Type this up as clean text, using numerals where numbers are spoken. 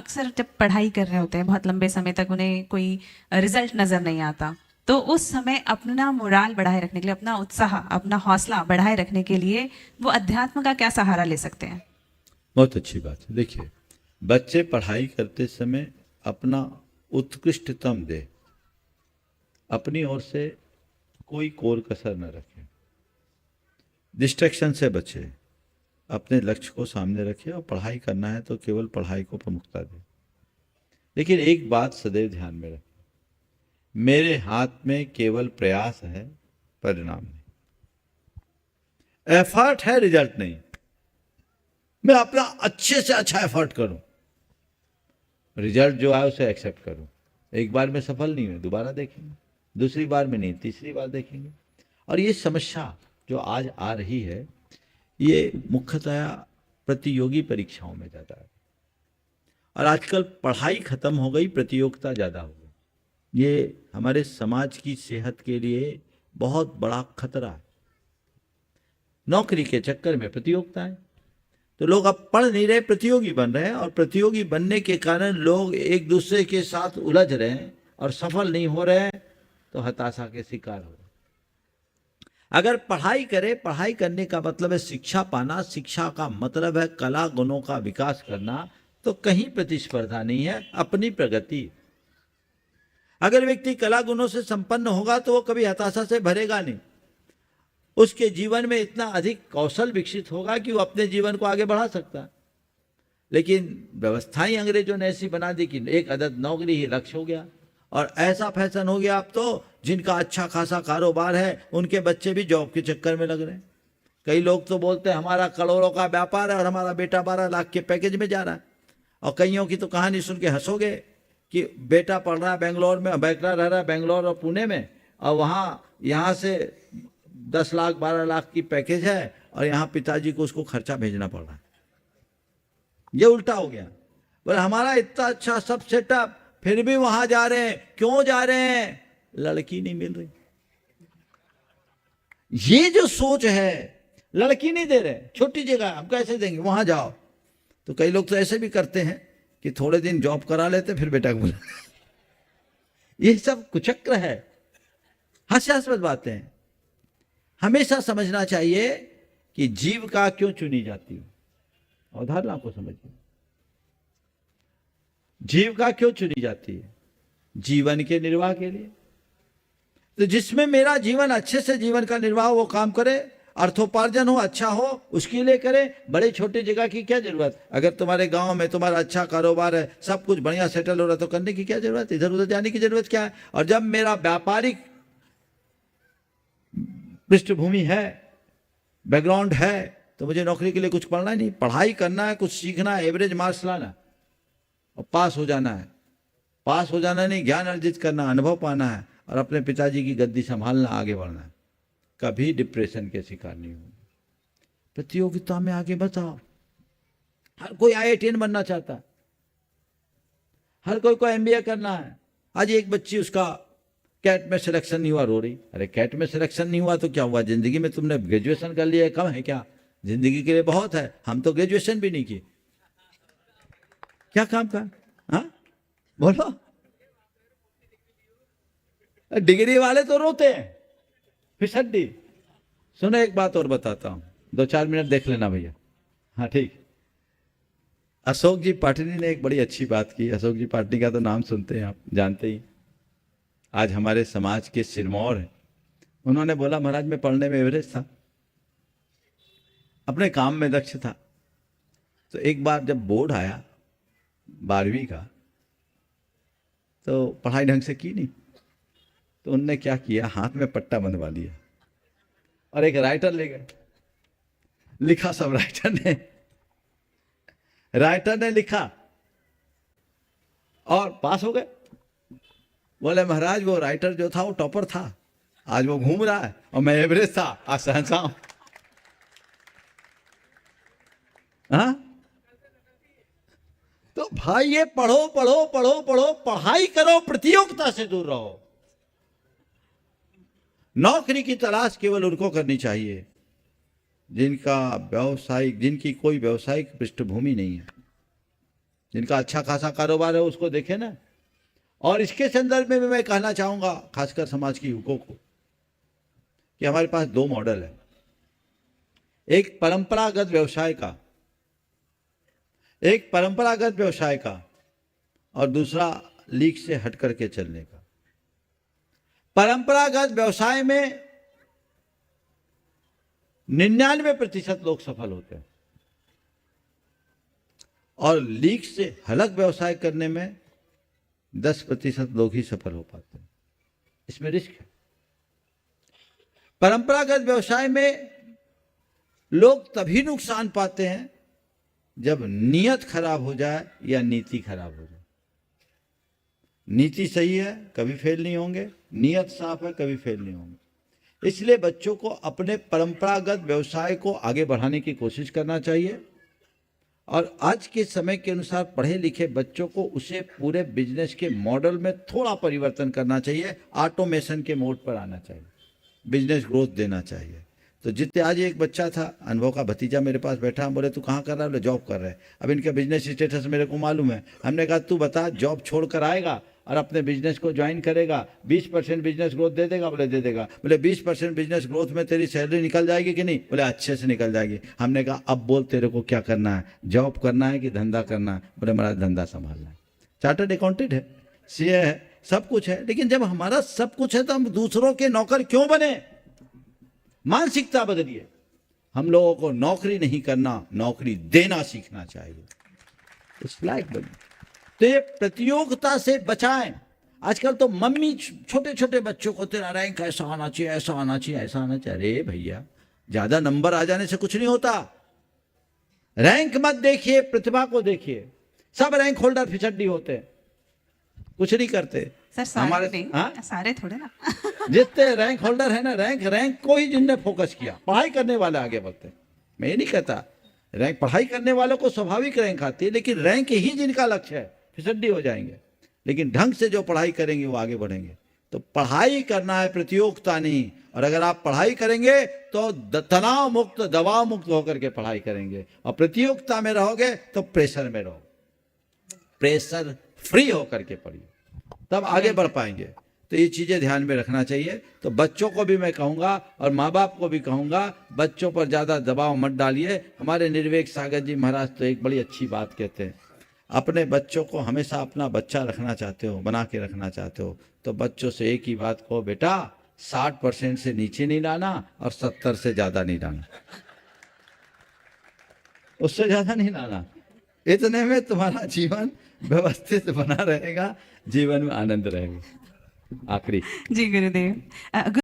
अक्सर जब पढ़ाई कर रहे होते हैं बहुत लंबे समय तक उन्हें कोई रिजल्ट नजर नहीं आता, तो उस समय अपना मोराल बढ़ाए रखने के लिए, अपना उत्साह, अपना हौसला बढ़ाए रखने के लिए वो अध्यात्म का क्या सहारा ले सकते हैं? बहुत अच्छी बात है। देखिए, बच्चे पढ़ाई करते समय अपना उत्कृष्टतम दे, अपनी ओर से कोई कोर कसर न रखे, डिस्ट्रैक्शन से बचे, अपने लक्ष्य को सामने रखे और पढ़ाई करना है तो केवल पढ़ाई को प्रमुखता दे। लेकिन एक बात सदैव ध्यान में रखें, मेरे हाथ में केवल प्रयास है, परिणाम नहीं। एफर्ट है, रिजल्ट नहीं। मैं अपना अच्छे से अच्छा एफर्ट करूं, रिजल्ट जो है उसे एक्सेप्ट करूं। एक बार में सफल नहीं हुए, दोबारा देखेंगे, दूसरी बार में नहीं, तीसरी बार देखेंगे। और ये समस्या जो आज आ रही है, ये मुख्यतया प्रतियोगी परीक्षाओं में ज़्यादा है। और आजकल पढ़ाई खत्म हो गई, प्रतियोगिता ज़्यादा हो गई। ये हमारे समाज की सेहत के लिए बहुत बड़ा खतरा है। नौकरी के चक्कर में प्रतियोगिता है, तो लोग अब पढ़ नहीं रहे, प्रतियोगी बन रहे हैं। और प्रतियोगी बनने के कारण लोग एक दूसरे के साथ उलझ रहे हैं और सफल नहीं हो रहे हैं, तो हताशा के शिकार हो रहे हैं। अगर पढ़ाई करे, पढ़ाई करने का मतलब है शिक्षा पाना, शिक्षा का मतलब है कला गुणों का विकास करना, तो कहीं प्रतिस्पर्धा नहीं है, अपनी प्रगति। अगर व्यक्ति कला गुणों से संपन्न होगा तो वो कभी हताशा से भरेगा नहीं। उसके जीवन में इतना अधिक कौशल विकसित होगा कि वो अपने जीवन को आगे बढ़ा सकता है। लेकिन व्यवस्थाएं अंग्रेजों ने ऐसी बना दी कि एक अदद नौकरी ही लक्ष्य हो गया। और ऐसा फैशन हो गया अब तो, जिनका अच्छा खासा कारोबार है उनके बच्चे भी जॉब के चक्कर में लग रहे हैं। कई लोग तो बोलते हैं हमारा करोड़ों का व्यापार है और हमारा बेटा 12 लाख के पैकेज में जा रहा है। और कईयों की तो कहानी सुन के हंसोगे कि बेटा पढ़ रहा है बेंगलोर में, बेटा रह रहा है बेंगलोर और पुणे में, और यहाँ से 10 लाख 12 लाख की पैकेज है और यहाँ पिताजी को उसको खर्चा भेजना पड़ रहा है। ये उल्टा हो गया। बोले हमारा इतना अच्छा सब सेटअप, फिर भी वहां जा रहे हैं। क्यों जा रहे हैं? लड़की नहीं मिल रही। ये जो सोच है, लड़की नहीं दे रहे, छोटी जगह हम कैसे देंगे, वहां जाओ। तो कई लोग तो ऐसे भी करते हैं कि थोड़े दिन जॉब करा लेते फिर बेटा को बुला। ये सब कुचक्र है, हास्यास्पद बातें हैं। हमेशा समझना चाहिए कि जीविका क्यों चुनी जाती है। अवधारणा को समझिए, जीविका क्यों चुनी जाती है? जीवन के निर्वाह के लिए। तो जिसमें मेरा जीवन अच्छे से जीवन का निर्वाह वो काम करे, अर्थोपार्जन हो, अच्छा हो, उसके लिए करे। बड़े छोटे जगह की क्या जरूरत? अगर तुम्हारे गांव में तुम्हारा अच्छा कारोबार है, सब कुछ बढ़िया सेटल हो रहा है, तो करने की क्या जरूरत? इधर उधर जाने की जरूरत क्या है? और जब मेरा व्यापारिक पृष्ठभूमि है, बैकग्राउंड है, तो मुझे नौकरी के लिए कुछ पढ़ना ही नहीं, पढ़ाई करना है, कुछ सीखना है, एवरेज मार्क्स लाना और पास हो जाना है। पास हो जाना नहीं, ज्ञान अर्जित करना, अनुभव पाना है और अपने पिताजी की गद्दी संभालना, आगे बढ़ना है। कभी डिप्रेशन के शिकार नहीं होंगे। प्रतियोगिता में आगे बताओ। हर कोई IITN बनना चाहता है, हर कोई को MBA करना है। आज एक बच्ची, उसका कैट में सिलेक्शन नहीं हुआ, रो रही। अरे कैट में सिलेक्शन नहीं हुआ तो क्या हुआ? जिंदगी में तुमने ग्रेजुएशन कर लिया है, कम है क्या? जिंदगी के लिए बहुत है। हम तो ग्रेजुएशन भी नहीं किए, क्या काम का? हाँ बोलो। डिग्री वाले तो रोते हैं, फिसड्डी। सुनो एक बात और बताता हूं, 2-4 मिनट देख लेना भैया। हाँ ठीक। अशोक जी पाटनी ने एक बड़ी अच्छी बात की। अशोक जी पाटनी का तो नाम सुनते हैं आप, जानते ही, आज हमारे समाज के सिरमौर हैं। उन्होंने बोला महाराज मैं पढ़ने में एवरेज था, अपने काम में दक्ष था। तो एक बार जब बोर्ड आया 12वीं का, तो पढ़ाई ढंग से की नहीं। तो उनने क्या किया, हाथ में पट्टा बंधवा लिया और एक राइटर ले गए। लिखा सब राइटर ने लिखा और पास हो गए। बोले महाराज वो राइटर जो था वो टॉपर था, आज वो घूम रहा है और मैं एवरेज था, आज सहसा हूं। हाँ? तो भाई ये पढ़ो पढ़ो पढ़ो पढ़ो, पढ़ाई करो, प्रतियोगिता से दूर रहो। नौकरी की तलाश केवल उनको करनी चाहिए जिनकी कोई व्यावसायिक पृष्ठभूमि नहीं है। जिनका अच्छा खासा कारोबार है उसको देखे ना। और इसके संदर्भ में भी मैं कहना चाहूंगा खासकर समाज के युवकों को कि हमारे पास दो मॉडल है, एक परंपरागत व्यवसाय का और दूसरा लीक से हट करके चलने का। परंपरागत व्यवसाय में 99% लोग सफल होते हैं और लीक से अलग व्यवसाय करने में 10% लोग ही सफल हो पाते हैं। इसमें रिस्क है। परंपरागत व्यवसाय में लोग तभी नुकसान पाते हैं जब नीयत खराब हो जाए या नीति खराब हो जाए। नीति सही है कभी फेल नहीं होंगे, नीयत साफ है कभी फेल नहीं होंगे। इसलिए बच्चों को अपने परंपरागत व्यवसाय को आगे बढ़ाने की कोशिश करना चाहिए और आज के समय के अनुसार पढ़े लिखे बच्चों को उसे पूरे बिजनेस के मॉडल में थोड़ा परिवर्तन करना चाहिए, ऑटोमेशन के मोड पर आना चाहिए, बिजनेस ग्रोथ देना चाहिए। तो जितने आज एक बच्चा था, अनुभव का भतीजा मेरे पास बैठा, हम बोले तू कहाँ कर रहा है? बोले जॉब कर रहे हैं। अब इनका बिजनेस स्टेटस मेरे को मालूम है। हमने कहा तू बता, जॉब छोड़ कर आएगा और अपने बिजनेस को ज्वाइन करेगा, 20% बिजनेस ग्रोथ दे देगा? बोले दे देगा। बोले 20% बिजनेस ग्रोथ में तेरी सैलरी निकल जाएगी कि नहीं? बोले अच्छे से निकल जाएगी। हमने कहा अब बोल तेरे को क्या करना है, जॉब करना है कि धंधा करना है? बोले हमारा धंधा संभालना है। चार्टर्ड अकाउंटेंट है, सीए है, सब कुछ है, लेकिन जब हमारा सब कुछ है तो हम दूसरों के नौकर क्यों बने? मानसिकता बदलिए। हम लोगों को नौकरी नहीं करना, नौकरी देना सीखना चाहिए। इस लायक बने। तो ये प्रतियोगिता से बचाएं। आजकल तो मम्मी छोटे छोटे बच्चों को तेरा रैंक ऐसा आना चाहिए, ऐसा आना चाहिए, ऐसा आना चाहिए। अरे भैया, ज्यादा नंबर आ जाने से कुछ नहीं होता। रैंक मत देखिए, प्रतिभा को देखिए। सब रैंक होल्डर फिचड्डी होते हैं, कुछ नहीं करते। सर सारे नहीं, सारे थोड़े ना। जितने रैंक होल्डर है ना, रैंक को ही जिनने फोकस किया, पढ़ाई करने वाले आगे बढ़ते। मैं ये नहीं कहता, रैंक पढ़ाई करने वालों को स्वाभाविक रैंक आती है, लेकिन रैंक ही जिनका लक्ष्य है फिसड्डी हो जाएंगे। लेकिन ढंग से जो पढ़ाई करेंगे वो आगे बढ़ेंगे। तो पढ़ाई करना है, प्रतियोगिता नहीं। और अगर आप पढ़ाई करेंगे तो तनाव मुक्त, दबाव मुक्त होकर के पढ़ाई करेंगे। और प्रतियोगिता में रहोगे तो प्रेशर में रहोगे। प्रेशर फ्री होकर के पढ़िए, तब आगे बढ़ पाएंगे। तो ये चीजें ध्यान में रखना चाहिए। तो बच्चों को भी मैं कहूंगा और माँ बाप को भी कहूंगा, बच्चों पर ज्यादा दबाव मत डालिए। हमारे निर्वेक सागर जी महाराज तो एक बड़ी अच्छी बात कहते हैं, अपने बच्चों को हमेशा अपना बच्चा रखना चाहते हो, बना के रखना चाहते हो, तो बच्चों से एक ही बात कहो, बेटा 60% से नीचे नहीं लाना और 70 से ज्यादा नहीं लाना, उससे ज्यादा नहीं लाना। इतने में तुम्हारा जीवन व्यवस्थित बना रहेगा, जीवन में आनंद रहेगा। आखिरी जी गुरुदेव।